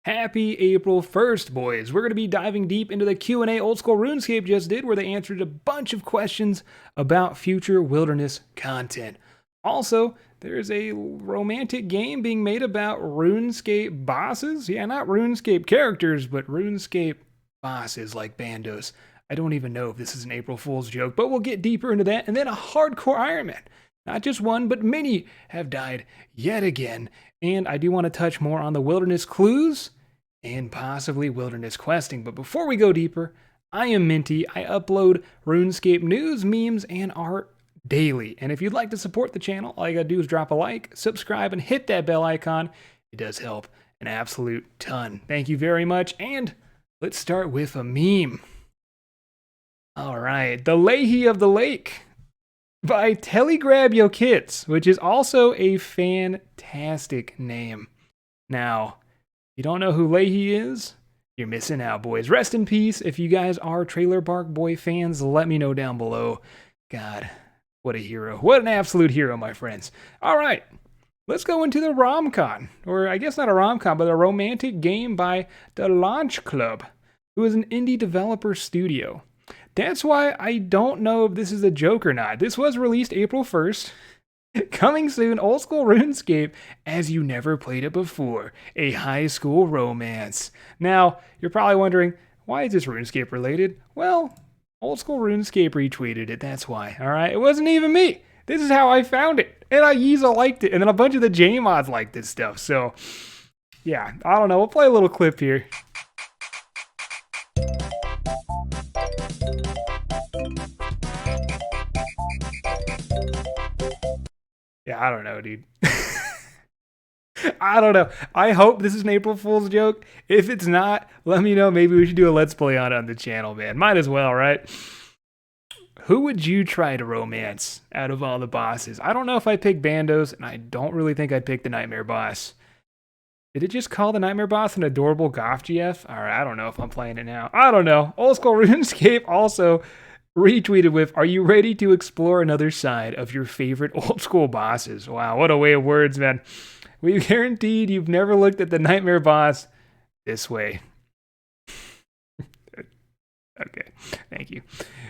Happy April 1st, boys. We're going to be diving deep into the Q&A Old School RuneScape just did, where they answered a bunch of questions about future wilderness content. Also, there's a romantic game being made about RuneScape bosses. Yeah, not RuneScape characters, but RuneScape bosses like bandos. I don't even know if this is an April Fool's joke, but we'll get deeper into that. And then a hardcore Ironman. Not just one, but many have died yet again. And I do want to touch more on the wilderness clues and possibly wilderness questing. But before we go deeper, I am Minty. I upload RuneScape news, memes, and art daily. And if you'd like to support the channel, all you gotta do is drop a like, subscribe, and hit that bell icon. It does help an absolute ton. Thank you very much. And let's start with a meme. All right, the Leahy of the Lake by Telegrab Yo Kids, which is also a fantastic name. Now, you don't know who Leahy is? You're missing out, boys. Rest in peace. If you guys are Trailer Park Boy fans, let me know down below. God, what a hero. What an absolute hero, my friends. All right, let's go into the rom-com. Or I guess not a rom-com, but a romantic game by the Launch Club, who is an indie developer studio. That's why I don't know if this is a joke or not. This was released April 1st. Coming soon, Old School RuneScape, as you never played it before. A high school romance. Now, you're probably wondering, why is this RuneScape related? Well, Old School RuneScape retweeted it, that's why. Alright, it wasn't even me. This is how I found it. And Yiza liked it. And then a bunch of the J-mods liked this stuff. So, yeah, I don't know. We'll play a little clip here. Yeah, I don't know, dude. I don't know. I hope this is an April Fool's joke. If it's not, let me know. Maybe we should do a Let's Play on the channel, man. Might as well, right? Who would you try to romance out of all the bosses? I don't know if I'd pick Bandos, and I don't really think I'd pick the Nightmare Boss. Did it just call the Nightmare Boss an adorable goth GF? Alright, I don't know if I'm playing it now. I don't know. Old School RuneScape also retweeted with, are you ready to explore another side of your favorite old school bosses? Wow, what a way of words, man. We've guaranteed you've never looked at the Nightmare Boss this way. Okay, thank you.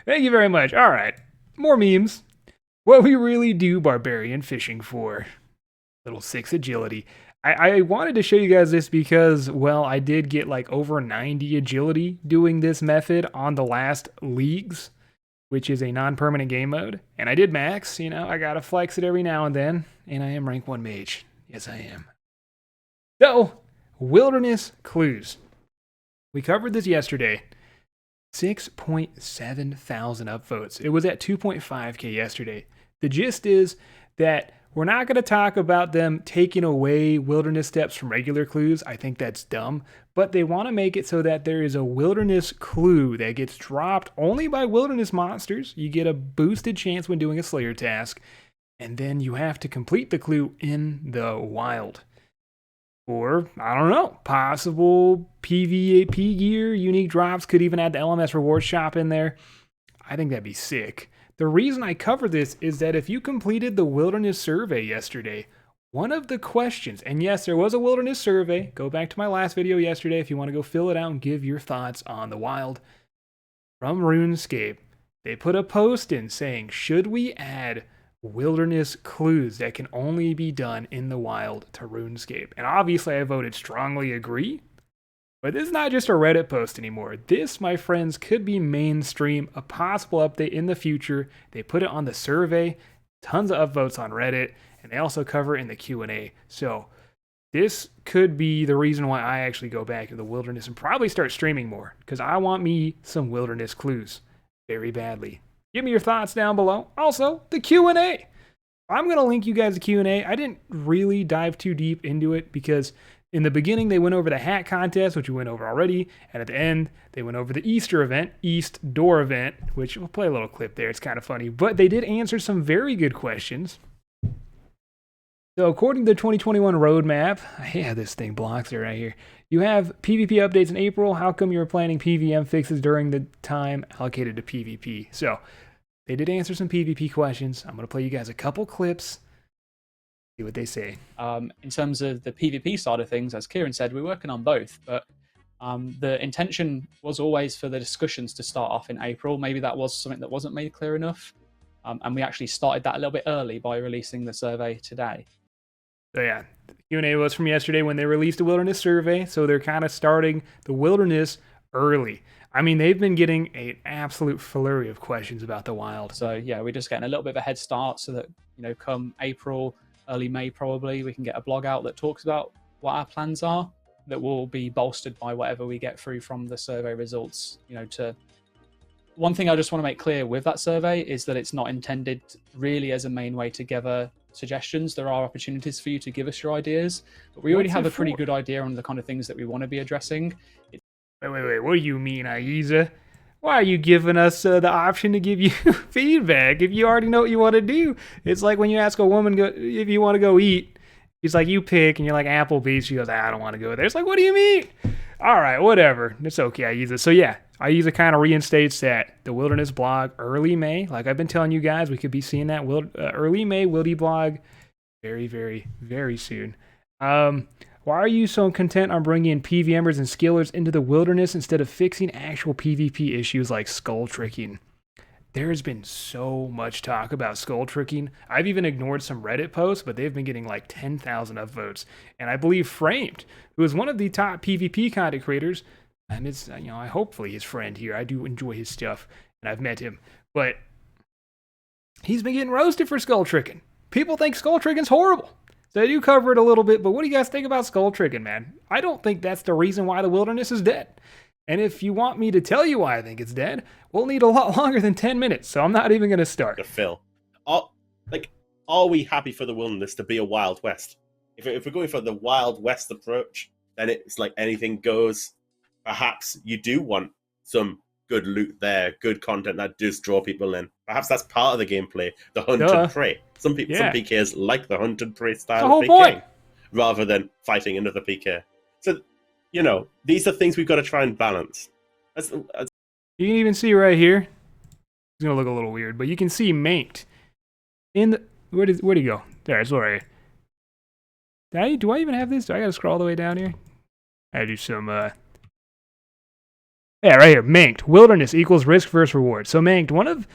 Thank you very much. All right, more memes. What we really do barbarian fishing for. Little 6 agility. I wanted to show you guys this because, well, I did get like over 90 agility doing this method on the last leagues, which is a non-permanent game mode. And I did max, you know, I gotta flex it every now and then. And I am rank 1 mage. Yes, I am. So, wilderness clues. We covered this yesterday. 6.7 thousand upvotes. It was at 2.5k yesterday. The gist is that we're not going to talk about them taking away wilderness steps from regular clues. I think that's dumb. But they want to make it so that there is a wilderness clue that gets dropped only by wilderness monsters. You get a boosted chance when doing a Slayer task. And then you have to complete the clue in the wild. Or, I don't know, possible PvP gear, unique drops, could even add the LMS reward shop in there. I think that'd be sick. The reason I cover this is that if you completed the wilderness survey yesterday, one of the questions, and yes, there was a wilderness survey, go back to my last video yesterday if you want to go fill it out and give your thoughts on the wild. From RuneScape, they put a post in saying, should we add wilderness clues that can only be done in the wild to RuneScape? And obviously I voted strongly agree. But this is not just a Reddit post anymore. This, my friends, could be mainstream, a possible update in the future. They put it on the survey, tons of upvotes on Reddit, and they also cover it in the Q&A. So this could be the reason why I actually go back to the wilderness and probably start streaming more, because I want me some wilderness clues very badly. Give me your thoughts down below. Also, the Q&A. I'm going to link you guys the Q&A. I didn't really dive too deep into it because in the beginning, they went over the hat contest, which we went over already. And at the end, they went over the Easter event, East Door event, which we'll play a little clip there. It's kind of funny. But they did answer some very good questions. So according to the 2021 roadmap, yeah, this thing blocks it right here. You have PvP updates in April. How come you were planning PVM fixes during the time allocated to PvP? So they did answer some PvP questions. I'm going to play you guys a couple clips. See what they say. In terms of the PvP side of things, as Kieran said, we're working on both, but the intention was always for the discussions to start off in April. Maybe that was something that wasn't made clear enough. And we actually started that a little bit early by releasing the survey today. So yeah, the Q&A was from yesterday when they released the Wilderness Survey, so they're kind of starting the Wilderness early. I mean, they've been getting an absolute flurry of questions about the wild. So yeah, we're just getting a little bit of a head start so that, come April, early May probably, we can get a blog out that talks about what our plans are, that will be bolstered by whatever we get through from the survey results. One thing I just want to make clear with that survey is that it's not intended really as a main way to gather suggestions. There are opportunities for you to give us your ideas, but we already have a pretty good idea on the kind of things that we want to be addressing. Wait, what do you mean, Aiza? Why are you giving us the option to give you feedback if you already know what you want to do? It's like when you ask a woman if you want to go eat. She's like, you pick, and you're like, Applebee's. She goes, I don't want to go there. It's like, what do you mean? All right, whatever. It's okay, Aiza. So yeah, Aiza kind of reinstates that. The Wilderness blog, early May. Like I've been telling you guys, we could be seeing that early May Wildy blog very, very, very soon. Why are you so content on bringing in PVMers and skillers into the Wilderness instead of fixing actual PvP issues like skull tricking? There has been so much talk about skull tricking. I've even ignored some Reddit posts, but they've been getting like 10,000 upvotes. And I believe Framed, who is one of the top PvP content creators, and it's, I hopefully his friend here. I do enjoy his stuff, and I've met him. But he's been getting roasted for skull tricking. People think skull tricking's horrible. So I do cover it a little bit, but what do you guys think about skull tricking, man? I don't think that's the reason why the Wilderness is dead. And if you want me to tell you why I think it's dead, we'll need a lot longer than 10 minutes, so I'm not even going to start. Phil, are we happy for the Wilderness to be a Wild West? If we're going for the Wild West approach, then it's like anything goes. Perhaps you do want some good loot there, good content that does draw people in. Perhaps that's part of the gameplay, the hunt and prey. Some PKs like the hunt and prey style of PK, point. Rather than fighting another PK. So, these are things we've got to try and balance. You can even see right here. It's going to look a little weird, but you can see Manked. Where'd he go? There, it's right here. Do I even have this? Do I got to scroll all the way down here? I gotta do some, yeah, right here. Manked. Wilderness equals risk versus reward. So Manked, one of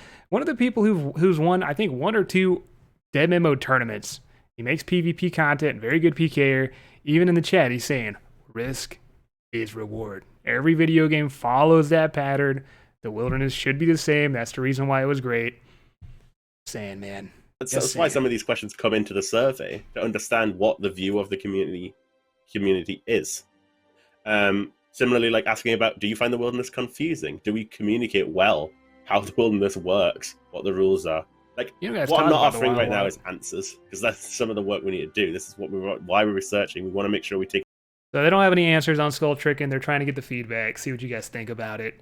the people who's won, I think, 1 or 2 Dead MMO tournaments. He makes PvP content, very good PKer. Even in the chat, he's saying, risk is reward. Every video game follows that pattern. The Wilderness should be the same. That's the reason why it was great. Saying, man. That's why some of these questions come into the survey, to understand what the view of the community is. Similarly, like asking about, do you find the Wilderness confusing? Do we communicate well how the Wilderness works, what the rules are? Like, what I'm not offering right now is answers, because that's some of the work we need to do. This is why we're researching. We want to make sure we take. So they don't have any answers on skull tricking. They're trying to get the feedback, see what you guys think about it.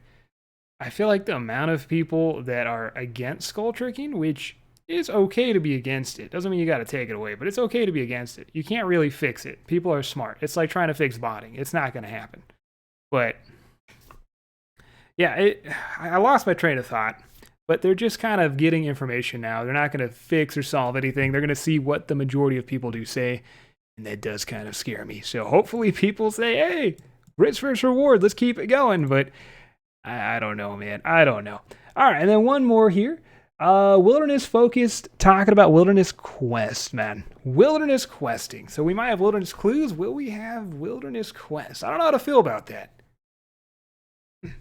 I feel like the amount of people that are against skull tricking, which is okay to be against it. Doesn't mean you got to take it away, but it's okay to be against it. You can't really fix it. People are smart. It's like trying to fix botting. It's not going to happen. But yeah, I lost my train of thought. But they're just kind of getting information now. They're not going to fix or solve anything. They're going to see what the majority of people do say. And that does kind of scare me. So hopefully people say, hey, risk versus reward. Let's keep it going. But I don't know, man. I don't know. All right, and then one more here. Wilderness focused, talking about Wilderness Quest, man. Wilderness questing. So we might have Wilderness clues. Will we have Wilderness Quest? I don't know how to feel about that.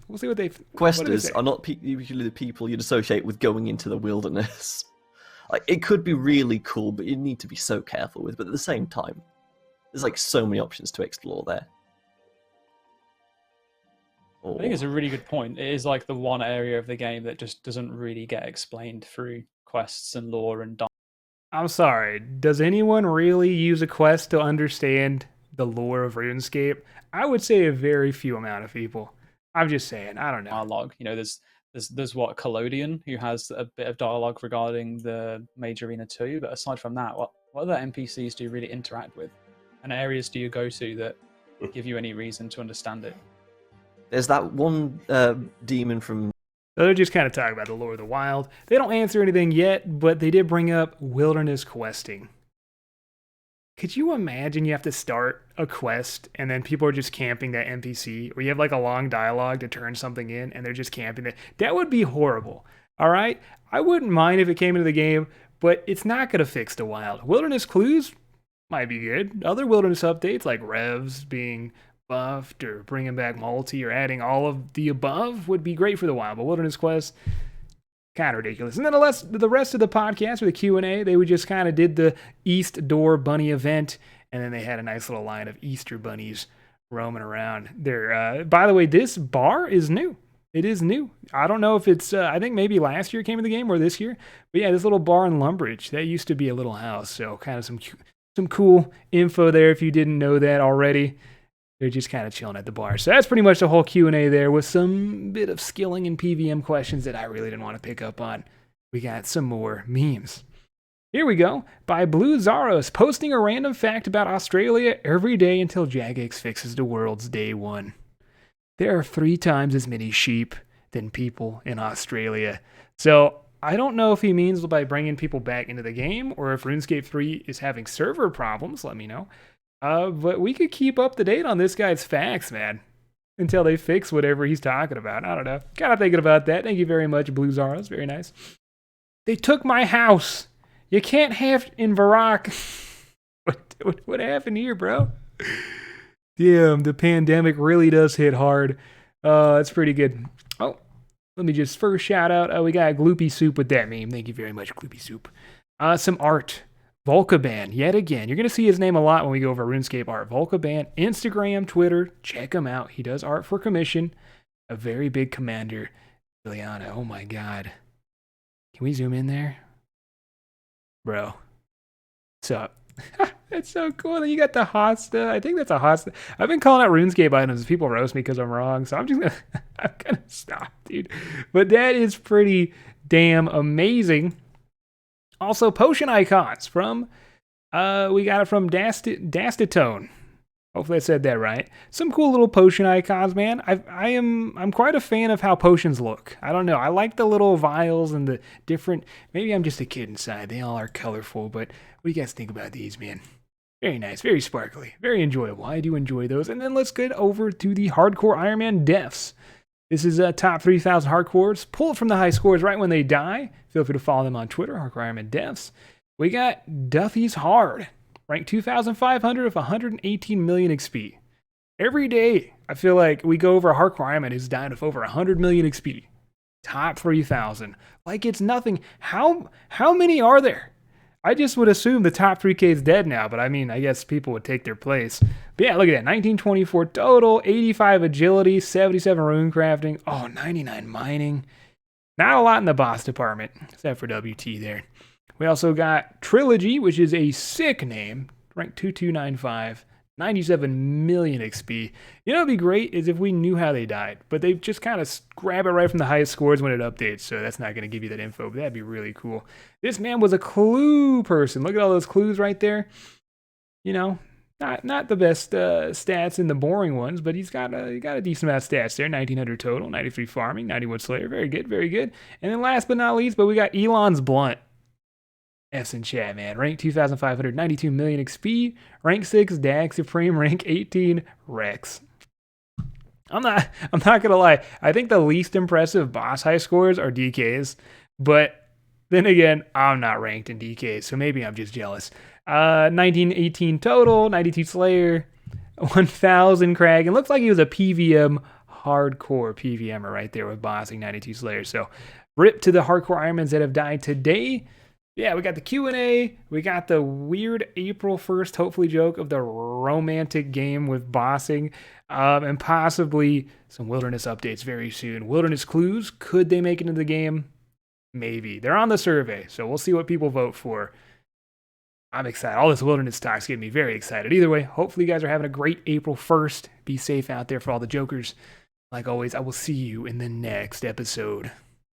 We'll see what they... Questers are not usually the people you'd associate with going into the Wilderness. Like, it could be really cool, but you need to be so careful with. But at the same time, there's like so many options to explore there. I think it's a really good point. It is like the one area of the game that just doesn't really get explained through quests and lore and... I'm sorry, does anyone really use a quest to understand the lore of RuneScape? I would say a very few amount of people. I'm just saying, I don't know. Dialogue. There's what, Collodion, who has a bit of dialogue regarding the Major Arena 2, but aside from that, what other NPCs do you really interact with? And areas do you go to that give you any reason to understand it? There's that one demon from... So they're just kind of talking about the lore of the wild. They don't answer anything yet, but they did bring up wilderness questing. Could you imagine you have to start a quest and then people are just camping that NPC, or you have like a long dialogue to turn something in and they're just camping it? That would be horrible. All right? I wouldn't mind if it came into the game, but it's not going to fix the wild. Wilderness clues might be good. Other wilderness updates like revs being buffed or bringing back multi or adding all of the above would be great for the wild, but wilderness quests, kind of ridiculous. And then the rest of the podcast or the Q&A, they would just kind of did the East Door Bunny event, and then they had a nice little line of Easter bunnies roaming around there. By the way, this bar is new. It is new. I don't know if it's, I think maybe last year it came in the game or this year. But yeah, this little bar in Lumbridge, that used to be a little house. So kind of some cool info there if you didn't know that already. They're just kind of chilling at the bar. So that's pretty much the whole Q&A there with some bit of skilling and PVM questions that I really didn't want to pick up on. We got some more memes. Here we go. By Blue Zaros, posting a random fact about Australia every day until Jagex fixes the world's day one. There are 3 times as many sheep than people in Australia. So I don't know if he means by bringing people back into the game or if RuneScape 3 is having server problems. Let me know. But we could keep up to date on this guy's facts, man, until they fix whatever he's talking about. I don't know. Kind of thinking about that. Thank you very much, Blue Zaros. Very nice. They took my house. You can't have in Varrock. What happened here, bro? Damn, the pandemic really does hit hard. That's pretty good. Oh, let me just first shout out. We got Gloopy Soup with that meme. Thank you very much, Gloopy Soup. Some art. Volcaban, yet again. You're going to see his name a lot when we go over RuneScape art. Volcaban, Instagram, Twitter, check him out. He does art for commission. A very big commander. Liliana, oh my god. Can we zoom in there? Bro. What's up? That's so cool. Then you got the Hosta. I think that's a Hosta. I've been calling out RuneScape items. People roast me because I'm wrong, so I'm gonna stop, dude. But that is pretty damn amazing. Also, potion icons from, we got it from Dastitone. Hopefully I said that right. Some cool little potion icons, man. I'm quite a fan of how potions look. I don't know. I like the little vials and the different, maybe I'm just a kid inside. They all are colorful, but what do you guys think about these, man? Very nice, very sparkly, very enjoyable. I do enjoy those. And then let's get over to the hardcore Ironman deaths. This is top 3,000 hardcores, pulled from the high scores right when they die. Feel free to follow them on Twitter, Hardcore Ironman Devs. We got Duffy's Hard, ranked 2,500 with 118 million XP. Every day, I feel like we go over a hardcore Ironman who's died with over 100 million XP. Top 3,000. Like it's nothing. How many are there? I just would assume the top 3K is dead now, but I mean, I guess people would take their place. But yeah, look at that. 1924 total, 85 agility, 77 rune crafting, 99 mining. Not a lot in the boss department, except for WT there. We also got Trilogy, which is a sick name, ranked 2295, 97 million XP. You know what would be great is if we knew how they died, but they just kind of grab it right from the highest scores when it updates, so that's not going to give you that info, but that'd be really cool. This man was a clue person. Look at all those clues right there. You know, not the best stats in the boring ones, but he got a decent amount of stats there. 1,900 total, 93 farming, 91 slayer. Very good, very good. And then last but not least, but we got Elon's Blunt. F's in chat, man. Rank 2,592 million XP. Rank 6 DAG Supreme. Rank 18 Rex. I'm not gonna lie. I think the least impressive boss high scores are DKs, but then again, I'm not ranked in DKs, so maybe I'm just jealous. 1918 total, 92 Slayer, 1,000 Crag, and looks like he was a PVM hardcore PVMer right there with bossing 92 Slayer. So, rip to the hardcore Ironmans that have died today. Yeah, we got the Q&A, we got the weird April 1st, hopefully joke of the romantic game with bossing, and possibly some wilderness updates very soon. Wilderness clues, could they make it into the game? Maybe. They're on the survey, so we'll see what people vote for. I'm excited. All this wilderness talk's getting me very excited. Either way, hopefully you guys are having a great April 1st. Be safe out there for all the jokers. Like always, I will see you in the next episode.